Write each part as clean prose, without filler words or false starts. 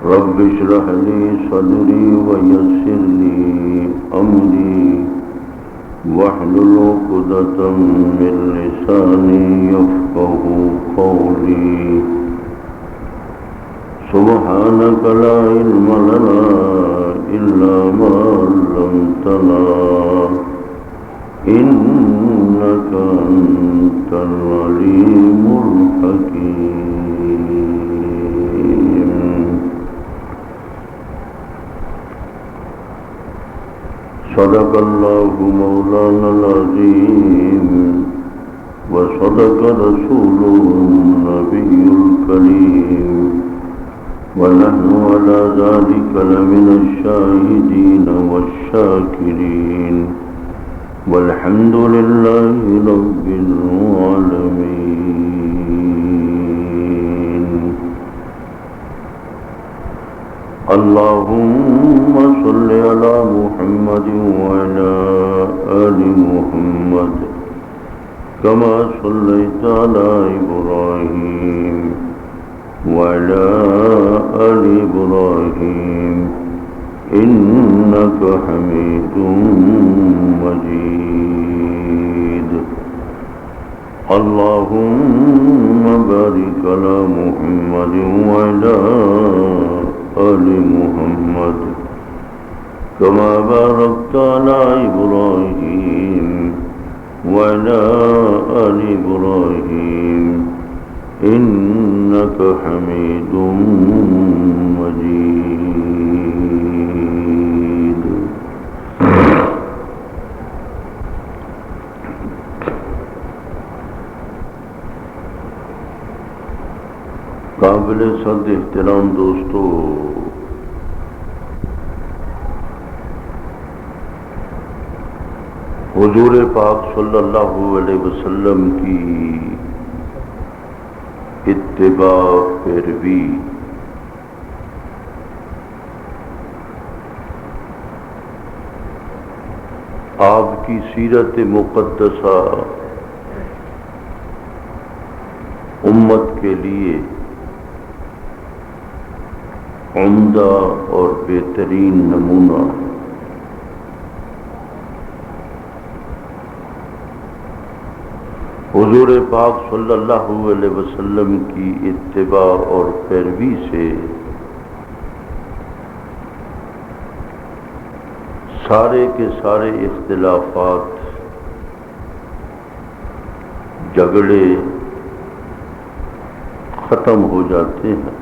رب اشرح لي صدري ويسر لي أمري واحلل عقدة من لساني يفقهوا قولي سبحانك لا علم لنا إلا ما علمتنا إنك أنت العليم الحكيم. صدق الله مولانا العظيم وصدق رسوله النبي الكريم ونحن على ذلك لمن الشاهدين والشاكرين والحمد لله رب العالمين. اللهم صل على محمد وعلى آل محمد كما صليت على إبراهيم وعلى آل إبراهيم إنك حميد مجيد. اللهم بارك على محمد وعلى آل محمد كما باركت على إبراهيم وعلى آل إبراهيم إنك حميد مجيد. قابل صد احترام دوستو، حضور پاک صلی اللہ علیہ وسلم کی اتباع پیروی آپ کی سیرت مقدسہ امت کے لیے عمدہ اور بہترین نمونہ. حضور پاک صلی اللہ علیہ وسلم کی اتباع اور پیروی سے سارے کے سارے اختلافات، جھگڑے ختم ہو جاتے ہیں.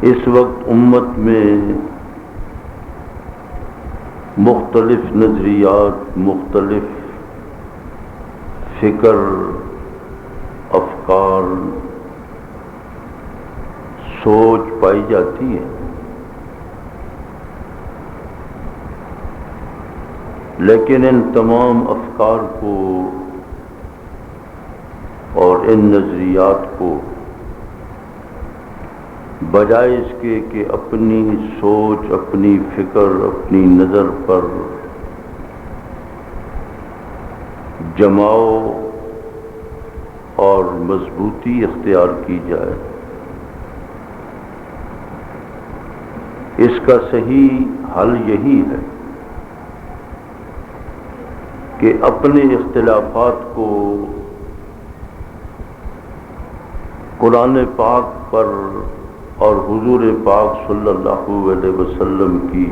اس وقت امت میں مختلف نظریات، مختلف فکر، افکار، سوچ پائی جاتی ہے، لیکن ان تمام افکار کو اور ان نظریات کو بجائے اس کے کہ اپنی سوچ، اپنی فکر، اپنی نظر پر جماؤ اور مضبوطی اختیار کی جائے، اس کا صحیح حل یہی ہے کہ اپنے اختلافات کو قرآن پاک پر اور حضور پاک صلی اللہ علیہ وسلم کی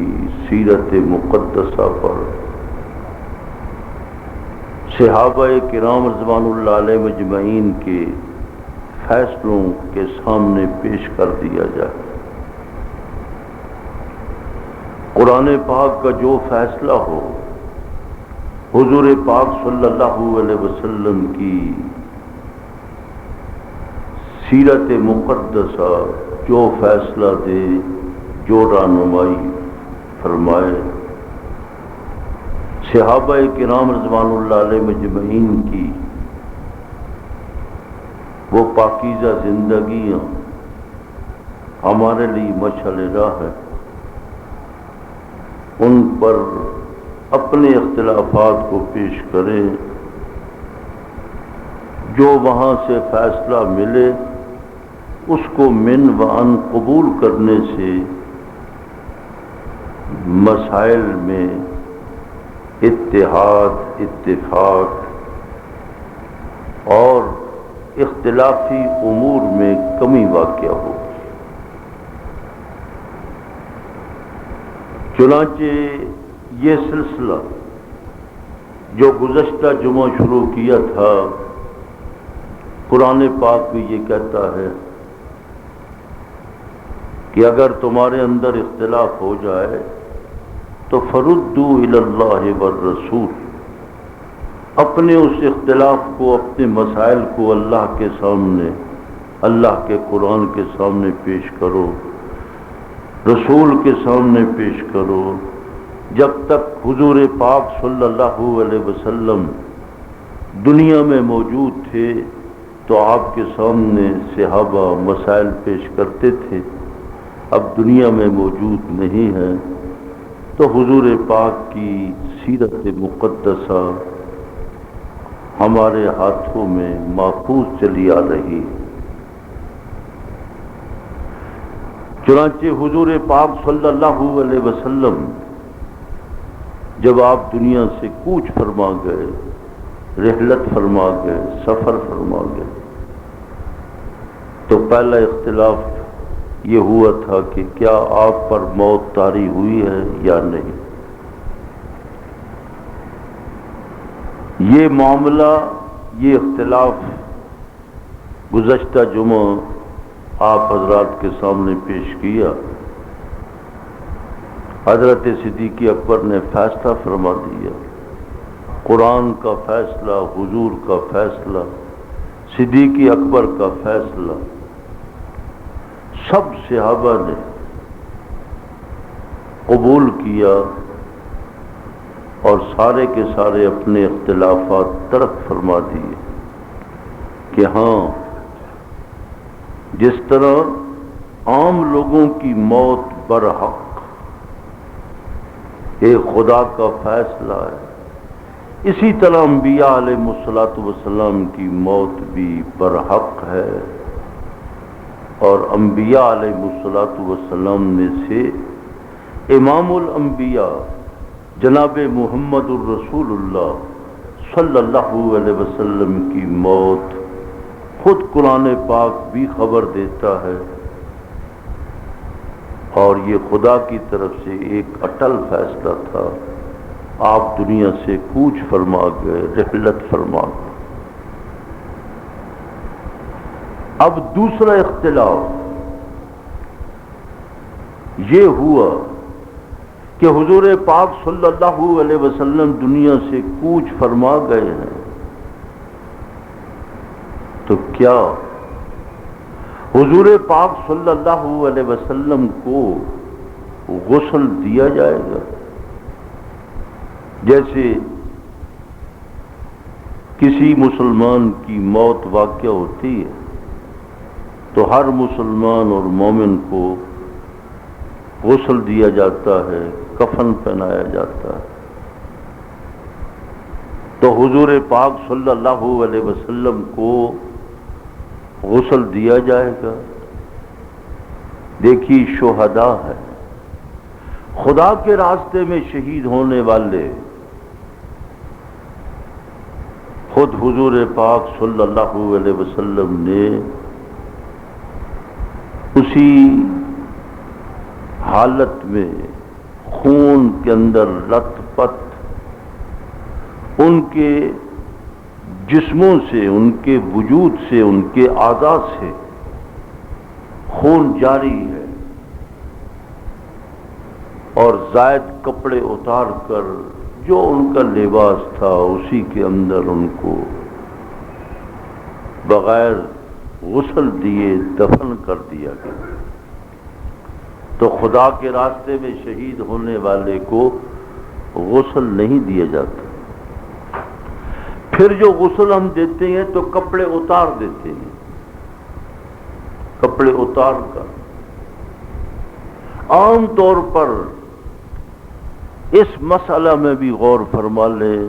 سیرت مقدسہ پر، صحابہ کرام رضوان اللہ علیہ مجمعین کے فیصلوں کے سامنے پیش کر دیا جائے. قرآن پاک کا جو فیصلہ ہو، حضور پاک صلی اللہ علیہ وسلم کی سیرت مقدسہ جو فیصلہ دے، جو رہنمائی فرمائے، صحابہ کرام رضوان اللہ علیہ مجمعین کی وہ پاکیزہ زندگیاں ہمارے لیے مشعل راہ ہے. ان پر اپنے اختلافات کو پیش کریں، جو وہاں سے فیصلہ ملے اس کو من و ان قبول کرنے سے مسائل میں اتحاد، اتفاق اور اختلافی امور میں کمی واقع ہوگی۔ چنانچہ یہ سلسلہ جو گزشتہ جمعہ شروع کیا تھا، قرآن پاک بھی یہ کہتا ہے کہ اگر تمہارے اندر اختلاف ہو جائے تو فردوا الی اللہ والرسول، اپنے اس اختلاف کو، اپنے مسائل کو اللہ کے سامنے، اللہ کے قرآن کے سامنے پیش کرو، رسول کے سامنے پیش کرو۔ جب تک حضور پاک صلی اللہ علیہ وسلم دنیا میں موجود تھے تو آپ کے سامنے صحابہ مسائل پیش کرتے تھے، اب دنیا میں موجود نہیں ہیں تو حضور پاک کی سیرت مقدسہ ہمارے ہاتھوں میں محفوظ چلی آ رہی۔ چنانچہ حضور پاک صلی اللہ علیہ وسلم جب آپ دنیا سے کوچ فرما گئے، رحلت فرما گئے، سفر فرما گئے، تو پہلا اختلاف یہ ہوا تھا کہ کیا آپ پر موت طاری ہوئی ہے یا نہیں۔ یہ معاملہ، یہ اختلاف گزشتہ جمعہ آپ حضرات کے سامنے پیش کیا۔ حضرت صدیق اکبر نے فیصلہ فرما دیا، قرآن کا فیصلہ، حضور کا فیصلہ، صدیق اکبر کا فیصلہ، سب صحابہ نے قبول کیا اور سارے کے سارے اپنے اختلافات ترک فرما دیے کہ ہاں، جس طرح عام لوگوں کی موت برحق ایک خدا کا فیصلہ ہے، اسی طرح انبیاء علیہ الصلوۃ والسلام کی موت بھی برحق ہے، اور انبیاء علیہ الصلوۃ والسلام میں سے امام الانبیاء جناب محمد الرسول اللہ صلی اللہ علیہ وسلم کی موت خود قرآن پاک بھی خبر دیتا ہے، اور یہ خدا کی طرف سے ایک اٹل فیصلہ تھا۔ آپ دنیا سے کوچ فرما گئے، رحلت فرما گئے۔ اب دوسرا اختلاف یہ ہوا کہ حضور پاک صلی اللہ علیہ وسلم دنیا سے کوچ فرما گئے ہیں، تو کیا حضور پاک صلی اللہ علیہ وسلم کو غسل دیا جائے گا؟ جیسے کسی مسلمان کی موت واقع ہوتی ہے تو ہر مسلمان اور مومن کو غسل دیا جاتا ہے، کفن پہنایا جاتا ہے، تو حضور پاک صلی اللہ علیہ وسلم کو غسل دیا جائے گا؟ دیکھیے، شہداء ہے، خدا کے راستے میں شہید ہونے والے، خود حضور پاک صلی اللہ علیہ وسلم نے اسی حالت میں خون کے اندر لت پت ان کے جسموں سے، ان کے وجود سے، ان کے اعضاء سے خون جاری ہے، اور زائد کپڑے اتار کر جو ان کا لباس تھا اسی کے اندر ان کو بغیر غسل دیے دفن کر دیا گیا۔ تو خدا کے راستے میں شہید ہونے والے کو غسل نہیں دیا جاتا۔ پھر جو غسل ہم دیتے ہیں تو کپڑے اتار دیتے ہیں، کپڑے اتار کر۔ عام طور پر اس مسئلہ میں بھی غور فرما لیں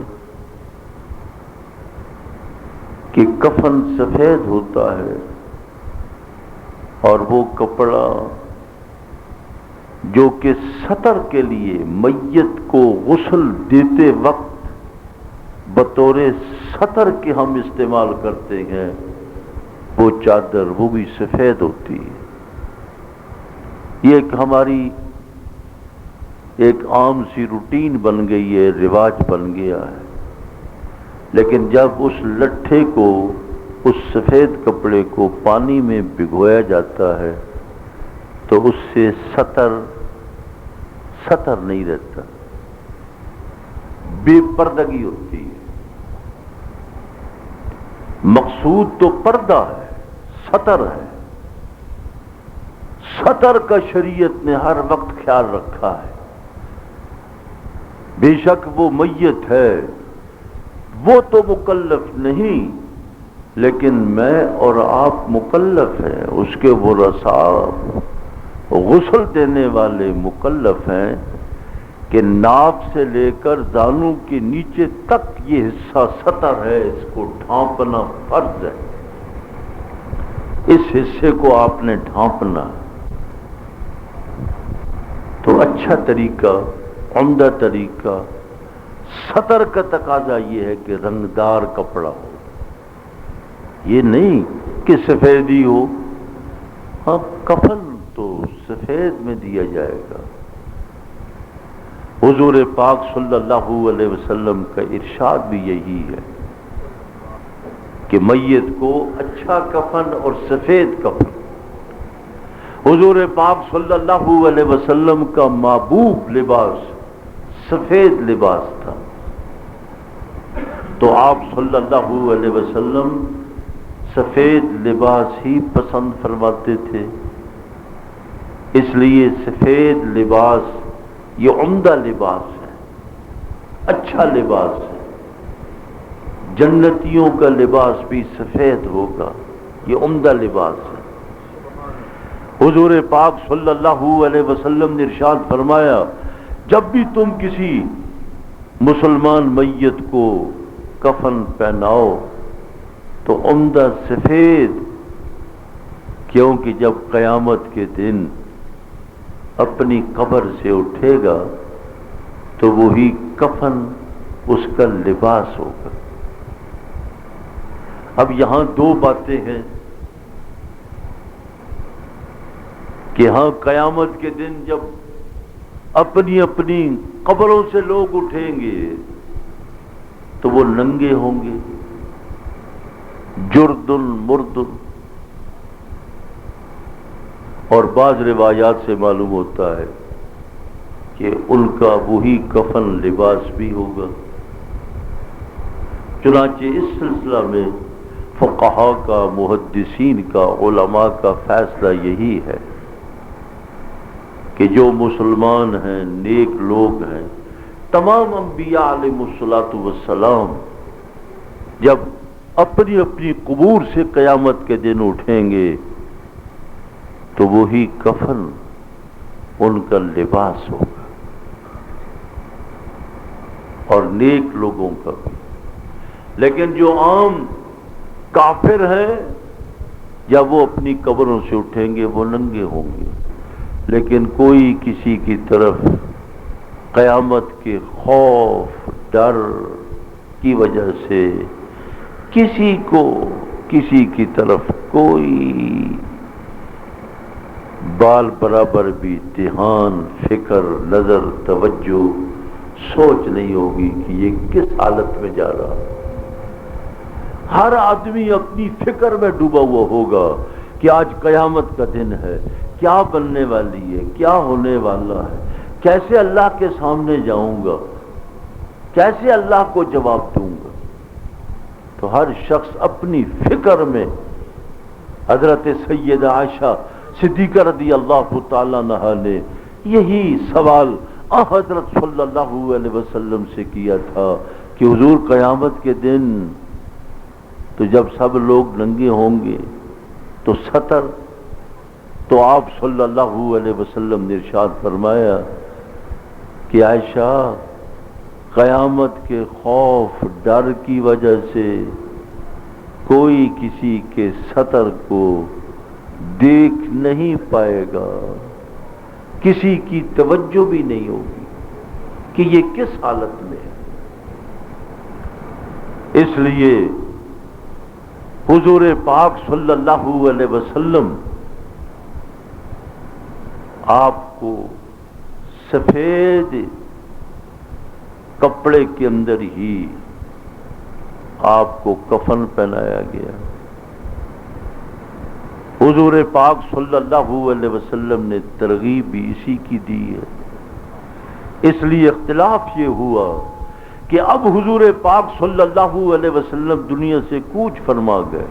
کہ کفن سفید ہوتا ہے، اور وہ کپڑا جو کہ سطر کے لیے میت کو غسل دیتے وقت بطور سطر کے ہم استعمال کرتے ہیں، وہ چادر وہ بھی سفید ہوتی ہے۔ یہ ایک ہماری ایک عام سی روٹین بن گئی ہے، رواج بن گیا ہے، لیکن جب اس لٹھے کو، اس سفید کپڑے کو پانی میں بھگویا جاتا ہے تو اس سے سطر نہیں رہتا، بے پردگی ہوتی ہے۔ مقصود تو پردہ ہے، سطر ہے، سطر کا شریعت نے ہر وقت خیال رکھا ہے۔ بے شک وہ میت ہے، وہ تو مکلف نہیں، لیکن میں اور آپ مکلف ہیں، اس کے ورثاء غسل دینے والے مکلف ہیں کہ ناف سے لے کر زانوں کے نیچے تک یہ حصہ سطر ہے، اس کو ڈھانپنا فرض ہے، اس حصے کو آپ نے ڈھانپنا۔ تو اچھا طریقہ، عمدہ طریقہ، سطر کا تقاضا یہ ہے کہ رنگدار کپڑا ہو، یہ نہیں کہ سفیدی ہو۔ ہاں کفن تو سفید میں دیا جائے گا۔ حضور پاک صلی اللہ علیہ وسلم کا ارشاد بھی یہی ہے کہ میت کو اچھا کفن اور سفید کفن۔ حضور پاک صلی اللہ علیہ وسلم کا محبوب لباس سفید لباس تھا، تو آپ صلی اللہ علیہ وسلم سفید لباس ہی پسند فرماتے تھے۔ اس لیے سفید لباس یہ عمدہ لباس ہے، اچھا لباس ہے۔ جنتیوں کا لباس بھی سفید ہوگا، یہ عمدہ لباس ہے۔ حضور پاک صلی اللہ علیہ وسلم نے ارشاد فرمایا، جب بھی تم کسی مسلمان میت کو کفن پہناؤ تو عمدہ سفید، کیونکہ جب قیامت کے دن اپنی قبر سے اٹھے گا تو وہی کفن اس کا لباس ہوگا۔ اب یہاں دو باتیں ہیں کہ ہاں قیامت کے دن جب اپنی اپنی قبروں سے لوگ اٹھیں گے تو وہ ننگے ہوں گے، جردن مردن، اور بعض روایات سے معلوم ہوتا ہے کہ ان کا وہی کفن لباس بھی ہوگا۔ چنانچہ اس سلسلہ میں فقہاء کا، محدثین کا، علماء کا فیصلہ یہی ہے کہ جو مسلمان ہیں، نیک لوگ ہیں، تمام انبیاء علیہ الصلوۃ والسلام جب اپنی اپنی قبور سے قیامت کے دن اٹھیں گے تو وہی کفن ان کا لباس ہوگا، اور نیک لوگوں کا بھی۔ لیکن جو عام کافر ہیں جب وہ اپنی قبروں سے اٹھیں گے وہ ننگے ہوں گے، لیکن کوئی کسی کی طرف قیامت کے خوف، ڈر کی وجہ سے کسی کو کسی کی طرف کوئی بال برابر بھی دھیان، فکر، نظر، توجہ، سوچ نہیں ہوگی کہ یہ کس حالت میں جا رہا۔ ہر آدمی اپنی فکر میں ڈوبا ہوا ہوگا کہ آج قیامت کا دن ہے، کیا بننے والی ہے، کیا ہونے والا ہے، کیسے اللہ کے سامنے جاؤں گا، کیسے اللہ کو جواب دوں گا۔ تو ہر شخص اپنی فکر میں، حضرت سیدہ عائشہ صدیقہ رضی اللہ تعالیٰ عنہا نے یہی سوال حضرت صلی اللہ علیہ وسلم سے کیا تھا کہ حضور قیامت کے دن تو جب سب لوگ ننگے ہوں گے تو سطر، تو آپ صلی اللہ علیہ وسلم نے ارشاد فرمایا کہ عائشہ، قیامت کے خوف، ڈر کی وجہ سے کوئی کسی کے سطر کو دیکھ نہیں پائے گا، کسی کی توجہ بھی نہیں ہوگی کہ یہ کس حالت میں ہے۔ اس لیے حضور پاک صلی اللہ علیہ وسلم آپ کو سفید کپڑے کے اندر ہی آپ کو کفن پہنایا گیا۔ حضور پاک صلی اللہ علیہ وسلم نے ترغیب بھی اسی کی دی ہے۔ اس لیے اختلاف یہ ہوا کہ اب حضور پاک صلی اللہ علیہ وسلم دنیا سے کوچ فرما گئے،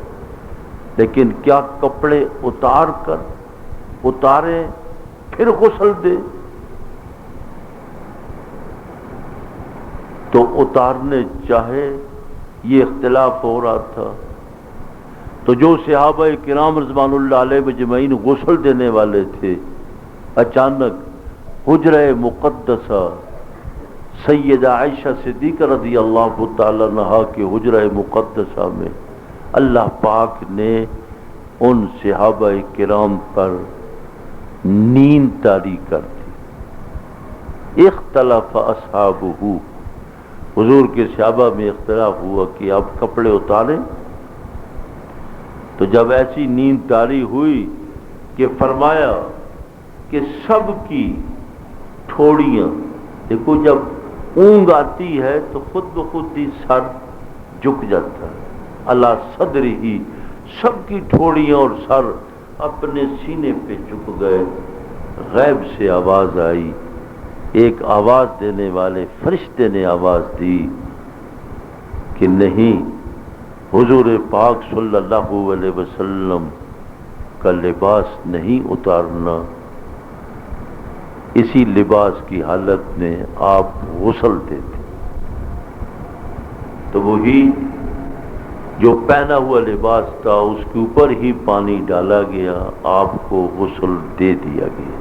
لیکن کیا کپڑے اتاریں پھر غسل دے؟ تو اتارنے چاہے، یہ اختلاف ہو رہا تھا۔ تو جو صحابہ کرام رضوان اللہ علیہ مجمعین غسل دینے والے تھے، اچانک حجرہ مقدسہ سیدہ عائشہ صدیقہ رضی اللہ تعالی عنہا کے حجرہ مقدسہ میں اللہ پاک نے ان صحابہ کرام پر نیند طاری کر دی۔ اختلف اصحابہ، حضور کے صحابہ میں اختلاف ہوا کہ اب کپڑے اتاریں۔ تو جب ایسی نیند طاری ہوئی کہ فرمایا کہ سب کی ٹھوڑیاں، دیکھو جب اونگ آتی ہے تو خود بخود ہی سر جھک جاتا ہے، اللہ صدر ہی، سب کی ٹھوڑیاں اور سر اپنے سینے پہ جھک گئے۔ غیب سے آواز آئی، ایک آواز دینے والے فرشتے نے آواز دی کہ نہیں، حضور پاک صلی اللہ علیہ وسلم کا لباس نہیں اتارنا، اسی لباس کی حالت میں آپ غسل دیتے۔ تو وہی جو پہنا ہوا لباس تھا اس کے اوپر ہی پانی ڈالا گیا، آپ کو غسل دے دیا گیا۔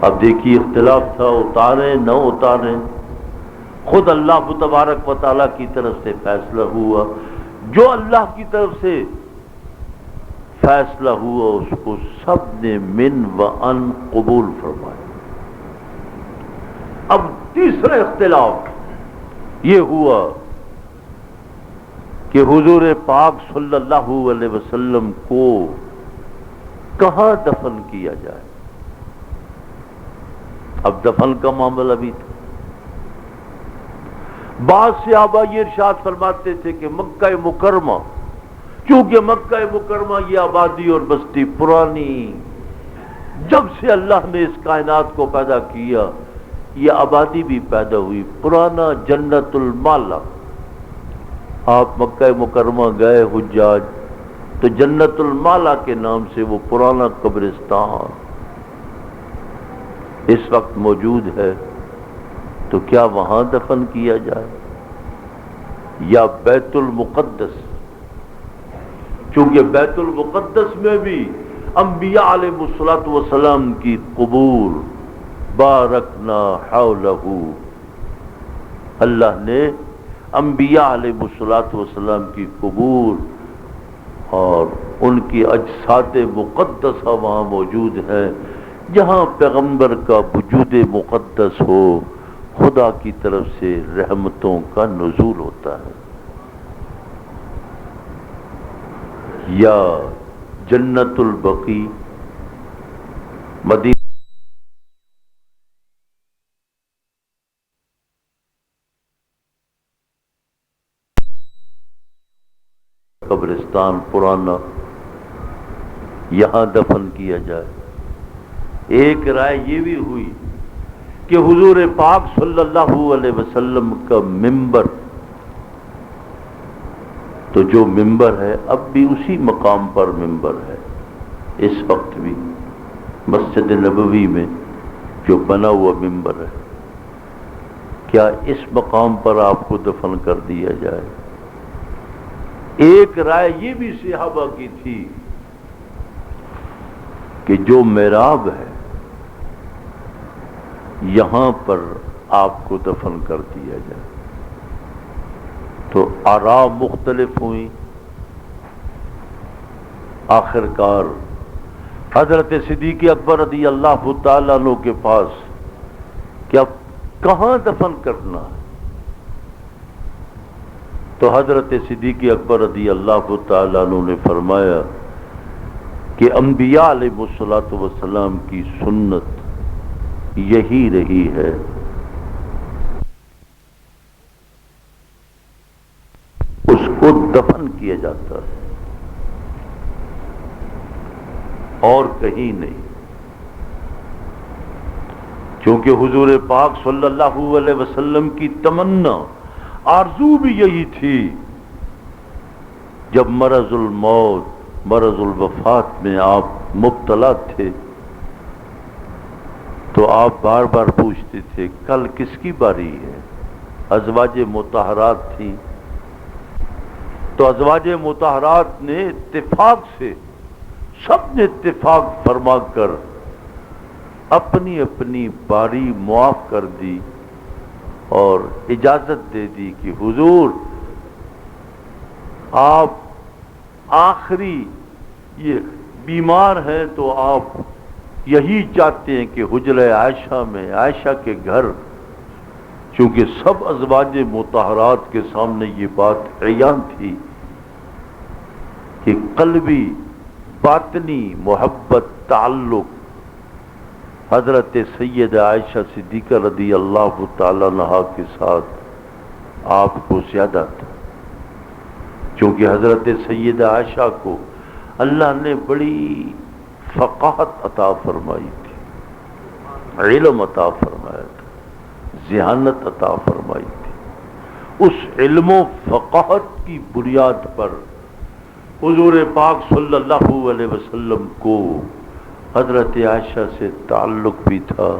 اب دیکھیے اختلاف تھا، اتاریں نہ اتاریں، خود اللہ تبارک و تعالیٰ کی طرف سے فیصلہ ہوا۔ جو اللہ کی طرف سے فیصلہ ہوا اس کو سب نے من و ان قبول فرمایا۔ اب تیسرا اختلاف یہ ہوا کہ حضور پاک صلی اللہ علیہ وسلم کو کہاں دفن کیا جائے۔ اب دفن کا معاملہ بھی تھا۔ بعض صحابہ یہ ارشاد فرماتے تھے کہ مکہ مکرمہ، چونکہ مکہ مکرمہ یہ آبادی اور بستی پرانی، جب سے اللہ نے اس کائنات کو پیدا کیا یہ آبادی بھی پیدا ہوئی، پرانا جنت المالا۔ آپ مکہ مکرمہ گئے حجاج تو جنت المالا کے نام سے وہ پرانا قبرستان اس وقت موجود ہے، تو کیا وہاں دفن کیا جائے یا بیت المقدس؟ چونکہ بیت المقدس میں بھی انبیاء علیہ الصلوۃ والسلام کی قبور، بارکنا حولہ، اللہ نے انبیاء علیہ الصلوۃ والسلام کی قبور اور ان کی اجساد مقدسہ وہاں موجود ہیں۔ جہاں پیغمبر کا وجود مقدس ہو، خدا کی طرف سے رحمتوں کا نزول ہوتا ہے۔ یا جنت البقیع مدینہ قبرستان پرانا، یہاں دفن کیا جائے۔ ایک رائے یہ بھی ہوئی کہ حضور پاک صلی اللہ علیہ وسلم کا ممبر، تو جو ممبر ہے اب بھی اسی مقام پر ممبر ہے، اس وقت بھی مسجد نبوی میں جو بنا ہوا ممبر ہے، کیا اس مقام پر آپ کو دفن کر دیا جائے؟ ایک رائے یہ بھی صحابہ کی تھی کہ جو محراب ہے یہاں پر آپ کو دفن کر دیا جائے۔ تو آراء مختلف ہوئی۔ آخر کار حضرت صدیق اکبر رضی اللہ تعالیٰ عنہ کے پاس کہ اب کہاں دفن کرنا ہے، تو حضرت صدیق اکبر رضی اللہ تعالیٰ عنہ نے فرمایا کہ انبیاء علیہ الصلوۃ والسلام کی سنت یہی رہی ہے اس کو دفن کیا جاتا ہے اور کہیں نہیں، کیونکہ حضور پاک صلی اللہ علیہ وسلم کی تمنا آرزو بھی یہی تھی۔ جب مرض الموت، مرض الوفات میں آپ مبتلا تھے تو آپ بار بار پوچھتے تھے کل کس کی باری ہے؟ ازواج مطہرات تھیں، تو ازواج مطہرات نے اتفاق سے سب نے اتفاق فرما کر اپنی اپنی باری معاف کر دی اور اجازت دے دی کہ حضور آپ آخری یہ بیمار ہیں تو آپ یہی چاہتے ہیں کہ حجرہ عائشہ میں، عائشہ کے گھر، چونکہ سب ازواج مطہرات کے سامنے یہ بات عیان تھی کہ قلبی باطنی محبت تعلق حضرت سید عائشہ صدیقہ رضی اللہ تعالی عنہا کے ساتھ آپ کو زیادہ تھا، چونکہ حضرت سید عائشہ کو اللہ نے بڑی فقاہت عطا فرمائی تھی، علم عطا فرمایا تھا، ذہانت عطا فرمائی تھی۔ اس علم و فقاہت کی بنیاد پر حضور پاک صلی اللہ علیہ وسلم کو حضرت عائشہ سے تعلق بھی تھا،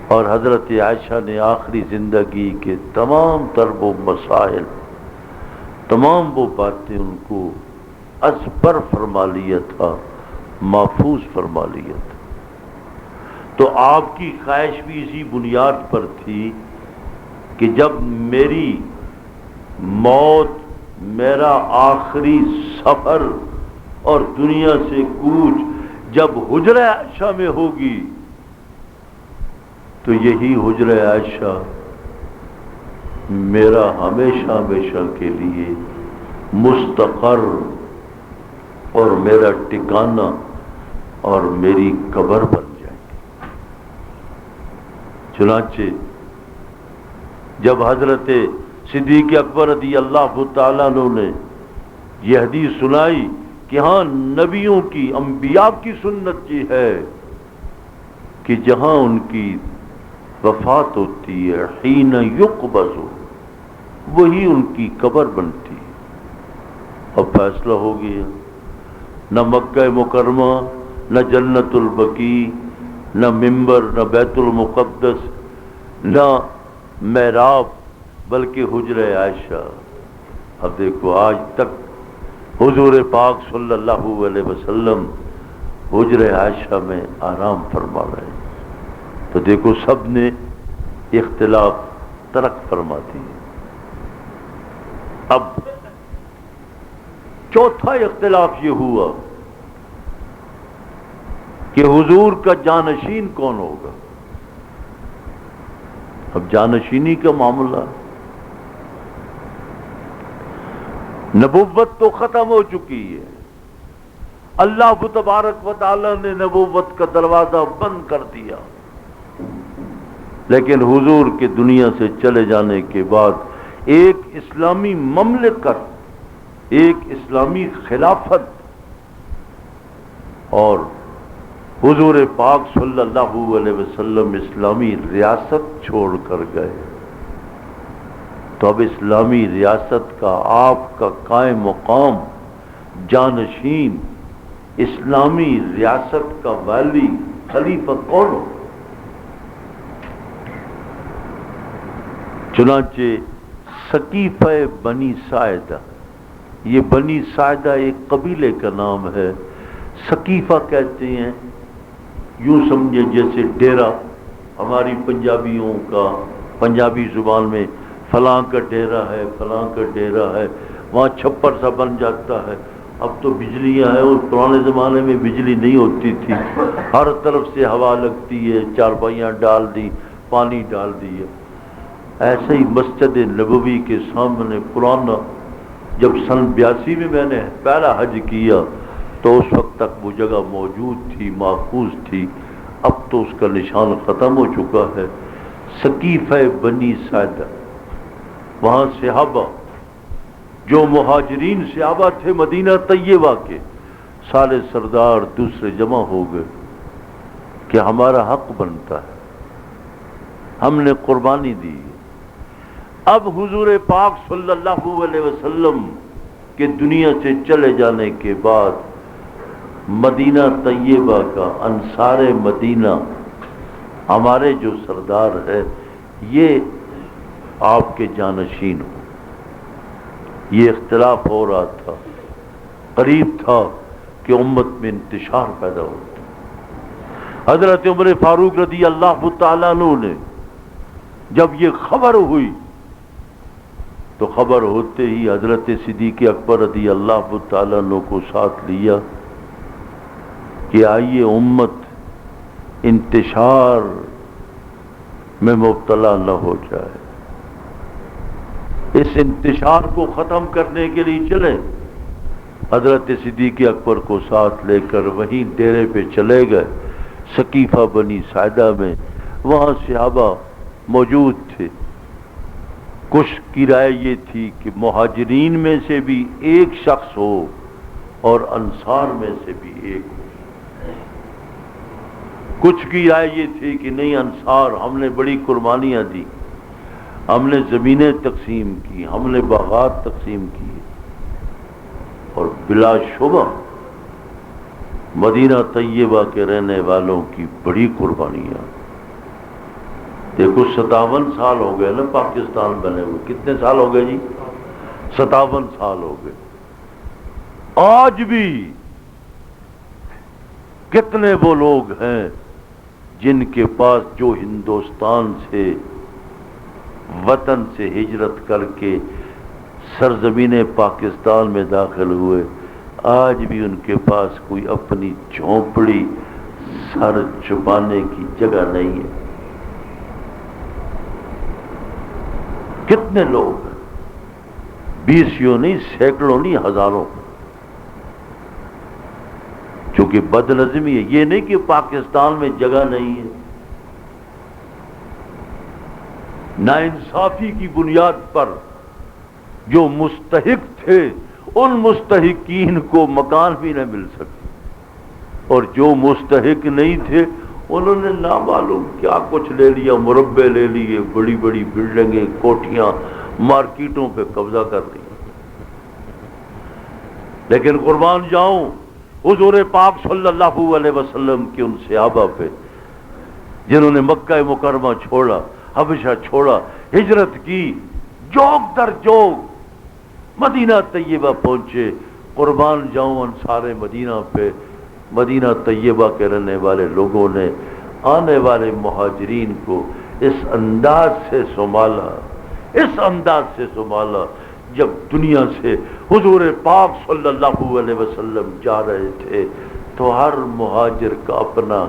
اور حضرت عائشہ نے آخری زندگی کے تمام تر وہ مسائل، تمام وہ باتیں ان کو ازبر فرما لیا تھا، محفوظ فرما لیا تھا۔ تو آپ کی خواہش بھی اسی بنیاد پر تھی کہ جب میری موت، میرا آخری سفر اور دنیا سے کوچ جب حجرہ عائشہ میں ہوگی تو یہی حجرہ عائشہ میرا ہمیشہ ہمیشہ کے لیے مستقر اور میرا ٹھکانہ اور میری قبر بن جائے گی۔ چنانچہ جب حضرت صدیق اکبر رضی اللہ تعالیٰ عنہ نے یہ حدیث سنائی کہ ہاں نبیوں کی، انبیاء کی سنت یہ ہے کہ جہاں ان کی وفات ہوتی ہے حین یقبض، وہی ان کی قبر بنتی ہے۔ اب فیصلہ ہو گیا، نہ مکہ مکرمہ، نہ جنت البقیع، نہ ممبر، نہ بیت المقدس، نہ محراب، بلکہ حجرہ عائشہ۔ اب دیکھو آج تک حضور پاک صلی اللہ علیہ وسلم حجرہ عائشہ میں آرام فرما رہے ہیں، تو دیکھو سب نے اختلاف ترک فرما دی۔ اب چوتھا اختلاف یہ ہوا کہ حضور کا جانشین کون ہوگا۔ اب جانشینی کا معاملہ، نبوت تو ختم ہو چکی ہے، اللہ تبارک و تعالی نے نبوت کا دروازہ بند کر دیا، لیکن حضور کے دنیا سے چلے جانے کے بعد ایک اسلامی مملکت، ایک اسلامی خلافت، اور حضور پاک صلی اللہ علیہ وسلم اسلامی ریاست چھوڑ کر گئے، تو اب اسلامی ریاست کا آپ کا قائم مقام، جانشین، اسلامی ریاست کا والی، خلیفہ کون ہو؟ چنانچہ سقیفہ بنی ساعدہ، یہ بنی ساعدہ ایک قبیلے کا نام ہے، سقیفہ کہتے ہیں، یوں سمجھے جیسے ڈیرا، ہماری پنجابیوں کا، پنجابی زبان میں فلاں کا ڈیرا ہے، فلاں کا ڈیرا ہے، وہاں چھپر سا بن جاتا ہے، اب تو بجلیاں ہیں، اور پرانے زمانے میں بجلی نہیں ہوتی تھی، ہر طرف سے ہوا لگتی ہے، چارپائیاں ڈال دی، پانی ڈال دیا۔ ایسے ہی مسجد نبوی کے سامنے پرانا، جب سن 82 میں میں نے پہلا حج کیا تو اس وقت تک وہ جگہ موجود تھی، محفوظ تھی، اب تو اس کا نشان ختم ہو چکا ہے۔ سقیفہ بنی ساعدہ، وہاں صحابہ جو مہاجرین صحابہ تھے مدینہ طیبہ کے، سارے سردار دوسرے جمع ہو گئے کہ ہمارا حق بنتا ہے، ہم نے قربانی دی۔ اب حضور پاک صلی اللہ علیہ وسلم کے دنیا سے چلے جانے کے بعد مدینہ طیبہ کا، انصار مدینہ، ہمارے جو سردار ہے یہ آپ کے جانشین ہو۔ یہ اختلاف ہو رہا تھا، قریب تھا کہ امت میں انتشار پیدا ہوتا۔ حضرت عمر فاروق رضی اللہ تعالیٰ عنہ نے جب یہ خبر ہوئی تو خبر ہوتے ہی حضرت صدیق اکبر رضی اللہ تعالیٰ عنہ کو ساتھ لیا کہ آئیے امت انتشار میں مبتلا نہ ہو جائے، اس انتشار کو ختم کرنے کے لیے چلیں۔ حضرت صدیق اکبر کو ساتھ لے کر وہیں ڈیرے پہ چلے گئے، سقیفہ بنی ساعدہ میں، وہاں صحابہ موجود تھے۔ کچھ کی رائے یہ تھی کہ مہاجرین میں سے بھی ایک شخص ہو اور انصار میں سے بھی ایک ہو۔ کچھ کی رائے یہ تھی کہ نہیں، انصار، ہم نے بڑی قربانیاں دی، ہم نے زمینیں تقسیم کی، ہم نے باغات تقسیم کی، اور بلا شبہ مدینہ طیبہ کے رہنے والوں کی بڑی قربانیاں۔ دیکھو 57 سال ہو گئے نا پاکستان بنے ہوئے، کتنے سال ہو گئے جی؟ 57 سال ہو گئے۔ آج بھی کتنے وہ لوگ ہیں جن کے پاس، جو ہندوستان سے، وطن سے ہجرت کر کے سرزمین پاکستان میں داخل ہوئے، آج بھی ان کے پاس کوئی اپنی جھونپڑی، سر چھپانے کی جگہ نہیں ہے۔ کتنے لوگ ہیں، 20 نہیں، سینکڑوں نہیں، ہزاروں، چونکہ بدنظمی ہے۔ یہ نہیں کہ پاکستان میں جگہ نہیں ہے، ناانصافی کی بنیاد پر جو مستحق تھے ان مستحقین کو مکان بھی نہ مل سکے، اور جو مستحق نہیں تھے انہوں نے نامعلوم کیا کچھ لے لیا، مربع لے لیے، بڑی بڑی بلڈنگیں، کوٹھیاں، مارکیٹوں پہ قبضہ کر لیا۔ لیکن قربان جاؤں حضور پاک صلی اللہ علیہ وسلم کے ان صحابہ پہ جنہوں نے مکہ مکرمہ چھوڑا، حبشہ چھوڑا، ہجرت کی، جوگ در جوگ مدینہ طیبہ پہنچے۔ قربان جاؤں انصار مدینہ پہ، مدینہ طیبہ کے رہنے والے لوگوں نے آنے والے مہاجرین کو اس انداز سے سنبھالا، اس انداز سے سنبھالا۔ جب دنیا سے حضور پاک صلی اللہ علیہ وسلم جا رہے تھے تو ہر مہاجر کا اپنا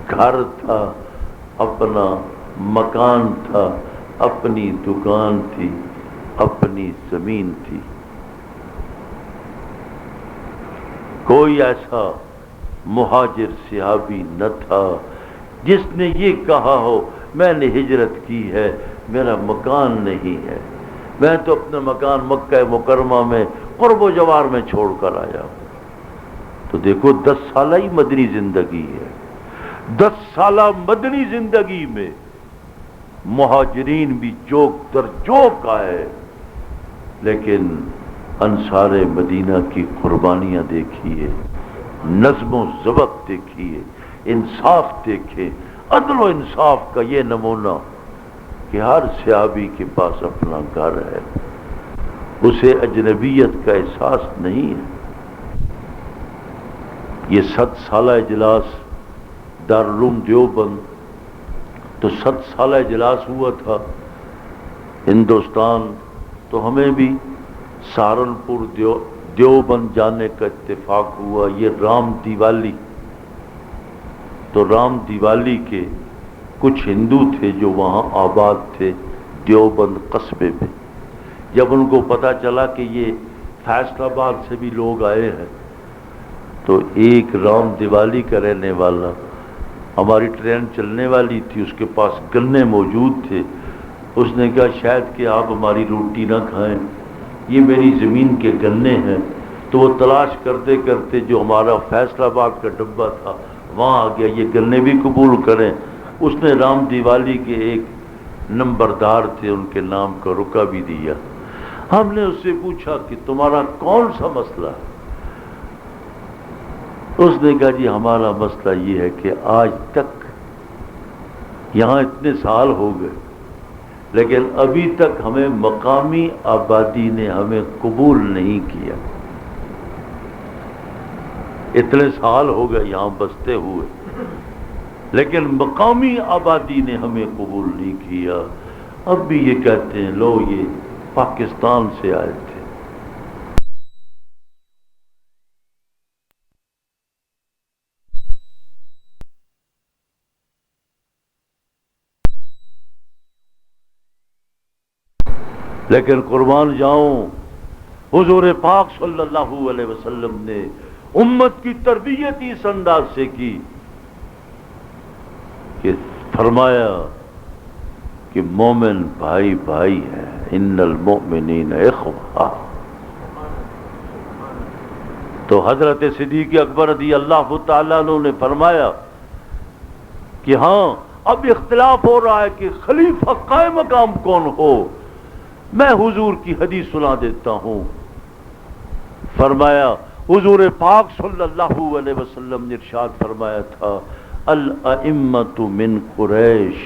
گھر تھا، اپنا مکان تھا، اپنی دکان تھی، اپنی زمین تھی۔ کوئی ایسا مہاجر صحابی نہ تھا جس نے یہ کہا ہو میں نے ہجرت کی ہے، میرا مکان نہیں ہے، میں تو اپنا مکان مکہ مکرمہ میں قرب و جوار میں چھوڑ کر آیا ہوں۔ تو دیکھو 10 سالہ ہی مدنی زندگی ہے، 10 سالہ مدنی زندگی میں مہاجرین بھی جوگ در جوگ آئے، لیکن انصار مدینہ کی قربانیاں دیکھیے، نظم و ضبط دیکھیے، انصاف دیکھیں، عدل و انصاف کا یہ نمونہ کہ ہر صحابی کے پاس اپنا گھر ہے، اسے اجنبیت کا احساس نہیں ہے۔ یہ 7 سالہ اجلاس دارالعلوم دیوبند، تو 7 سالہ اجلاس ہوا تھا ہندوستان، تو ہمیں بھی سہارنپور دیوبند جانے کا اتفاق ہوا، یہ رام دیوالی، تو رام دیوالی کے کچھ ہندو تھے جو وہاں آباد تھے دیوبند قصبے میں، جب ان کو پتہ چلا کہ یہ فیصل آباد سے بھی لوگ آئے ہیں، تو ایک رام دیوالی کا رہنے والا، ہماری ٹرین چلنے والی تھی، اس کے پاس گنے موجود تھے، اس نے کہا شاید کہ آپ ہماری روٹی نہ کھائیں، یہ میری زمین کے گنے ہیں، تو وہ تلاش کرتے کرتے جو ہمارا فیصل آباد کا ڈبہ تھا وہاں آ گیا، یہ گنے بھی قبول کریں۔ اس نے رام دیوالی کے ایک نمبردار تھے، ان کے نام کا رکا بھی دیا۔ ہم نے اس سے پوچھا کہ تمہارا کون سا مسئلہ ہے؟ اس نے کہا جی ہمارا مسئلہ یہ ہے کہ آج تک یہاں اتنے سال ہو گئے لیکن ابھی تک ہمیں مقامی آبادی نے ہمیں قبول نہیں کیا، اتنے سال ہو گئے یہاں بستے ہوئے لیکن مقامی آبادی نے ہمیں قبول نہیں کیا۔ اب بھی یہ کہتے ہیں لو یہ پاکستان سے آئے تھے۔ لیکن قربان جاؤں حضور پاک صلی اللہ علیہ وسلم نے امت کی تربیت اس انداز سے کی کہ فرمایا کہ مومن بھائی بھائی ہے، ان المؤمنین اخوہ۔ تو حضرت صدیق اکبر رضی اللہ تعالیٰ عنہ نے فرمایا کہ ہاں اب اختلاف ہو رہا ہے کہ خلیفہ قائم مقام کون ہو، میں حضور کی حدیث سنا دیتا ہوں۔ فرمایا حضور پاک صلی اللہ علیہ وسلم نے ارشاد فرمایا تھا الائمۃ من قریش،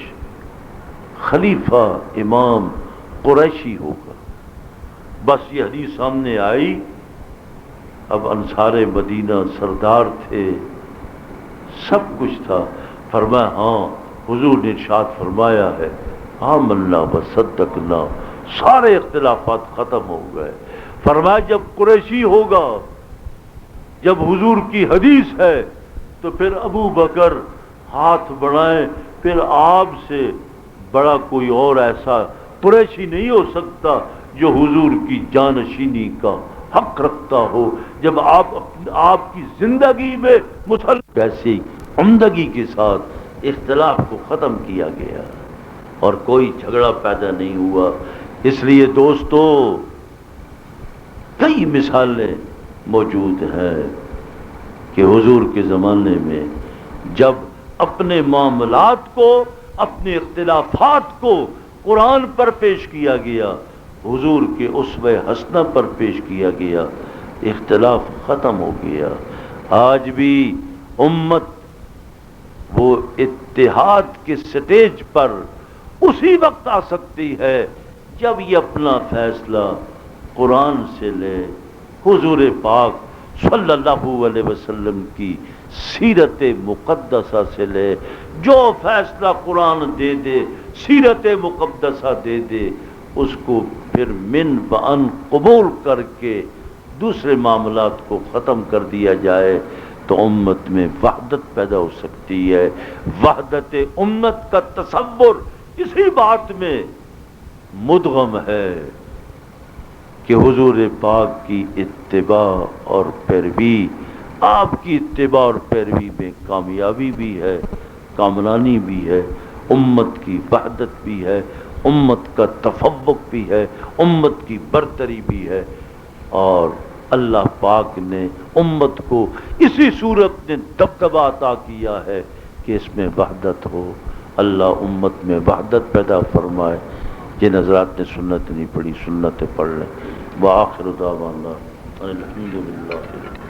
خلیفہ امام قریشی ہوگا۔ بس یہ حدیث سامنے آئی، اب انصار مدینہ سردار تھے، سب کچھ تھا۔ فرمایا ہاں حضور نے ارشاد فرمایا ہے آمنا وصدقنا، سارے اختلافات ختم ہو گئے۔ فرمایا جب قریشی ہوگا، جب حضور کی حدیث ہے تو پھر ابو بکر ہاتھ بڑھائیں، پھر آپ سے بڑا کوئی اور ایسا قریشی نہیں ہو سکتا جو حضور کی جانشینی کا حق رکھتا ہو۔ جب آپ کی زندگی میں مسلم کیسی عمدگی کے ساتھ اختلاف کو ختم کیا گیا اور کوئی جھگڑا پیدا نہیں ہوا۔ اس لیے دوستو کئی مثالیں موجود ہیں کہ حضور کے زمانے میں جب اپنے معاملات کو، اپنے اختلافات کو قرآن پر پیش کیا گیا، حضور کے اسوہ حسنہ پر پیش کیا گیا، اختلاف ختم ہو گیا۔ آج بھی امت وہ اتحاد کے سٹیج پر اسی وقت آ سکتی ہے جب یہ اپنا فیصلہ قرآن سے لے، حضور پاک صلی اللہ علیہ وسلم کی سیرت مقدسہ سے لے۔ جو فیصلہ قرآن دے دے، سیرت مقدسہ دے دے، اس کو پھر من بان قبول کر کے دوسرے معاملات کو ختم کر دیا جائے تو امت میں وحدت پیدا ہو سکتی ہے۔ وحدت امت کا تصور اسی بات میں مدغم ہے کہ حضور پاک کی اتباع اور پیروی، آپ کی اتباع اور پیروی میں کامیابی بھی ہے، کامرانی بھی ہے، امت کی وحدت بھی ہے، امت کا تفوق بھی ہے، امت کی برتری بھی ہے۔ اور اللہ پاک نے امت کو اسی صورت میں دبدبہ عطا کیا ہے کہ اس میں وحدت ہو۔ اللہ امت میں وحدت پیدا فرمائے۔ جن حضرات نے سنت نہیں پڑھی سنتیں پڑھ لیں۔ وآخر دعوانا الحمدللہ۔